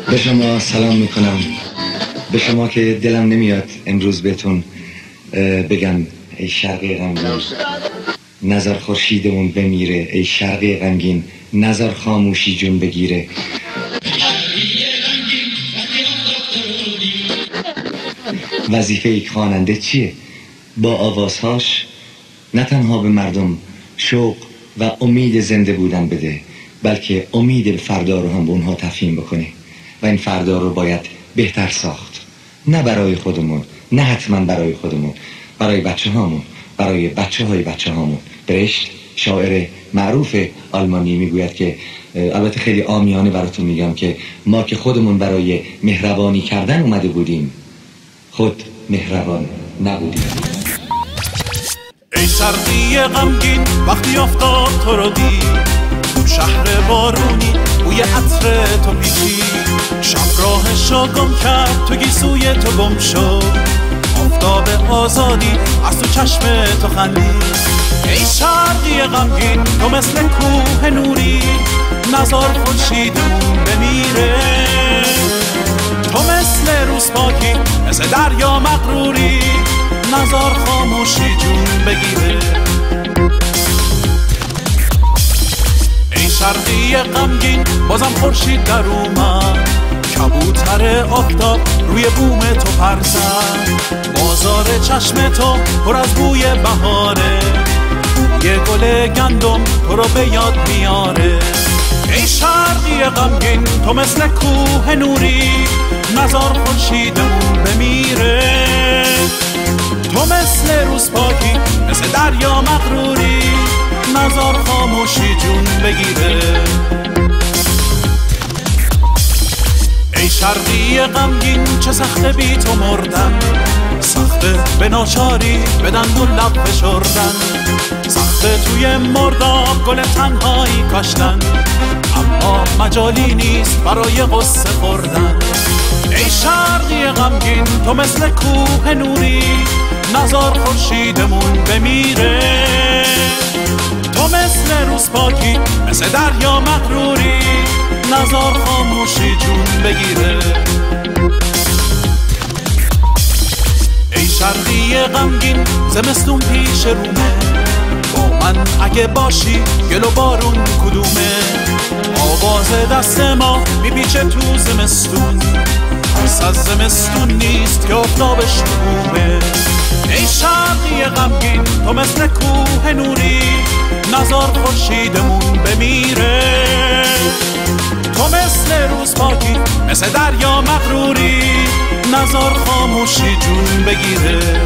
به شما سلام میکنم، به شما که دلم نمیاد امروز بهتون بگم ای شرقی غمگین نظر خورشیدمون بمیره، ای شرقی غمگین نظر خاموشی جون بگیره. وظیفه یک خواننده چیه؟ با آوازهاش نه تنها به مردم شوق و امید زنده بودن بده، بلکه امید فردا رو هم به اونها تفهیم بکنه و این فردا رو باید بهتر ساخت، نه برای خودمون، نه حتما برای خودمون، برای بچه هامون، برای بچه های بچه هامون. برشت شاعر معروف آلمانی میگوید که، البته خیلی عامیانه براتون میگم، که ما که خودمون برای مهربانی کردن اومده بودیم خود مهربان نبودیم. ای شرقی غمگین وقتی آفتاب تو رو دید، تو شهر بارونی بوی عطر تو پیچید، شب راهشو گم کرد تو گیسوی تو گم شد، آفتاب آزادی از تو چشم تو خندید. ای شرقی غمگین تو مثل کوه نوری، نزار خورشیدمون بمیره، تو مثل روز پاکی مثل دریا مغروری، نزار خاموشی جون بگیره. ای شرقی غمگین بازم خورشید در اومد، کبوتر آفتاب روی بوم تو پر زد، بازار چشم تو پر از بوی بهاره، یه گل گندم تو رو به یاد میاره. ای شرقی غمگین تو مثل کوه نوری، نزار خورشیدمون بمیره، تو مثل روز پاکی مثل دریا مغروری، نزار خاموشی جون بگیره. ای شرقی غمگین چه سخته بی تو مردن، سخته به ناچاری بدن و لب فشردن، سخته توی مرداب گل تنهایی کاشتن، اما مجالی نیست برای غصه خوردن. ای شرقی غمگین تو مثل کوه نوری، نزار خورشیدمون بمیره، تو مثل روز پاکی مثل دریا مغروری، نزار خاموشی جون بگیره. ای شرقی غمگین زمستون پیش رومه، با من اگه باشی گل و بارون کدومه، آواز دست ما میپیچه تو زمستون، ترس از زمستون نیست که آفتابش بومه. ای شرقی غمگین تو مثل کوه نوری، نزار خورشیدمون بمیره، تو مثل روز پاکی مثل دریا مغروری، نزار خاموشی جون بگیره.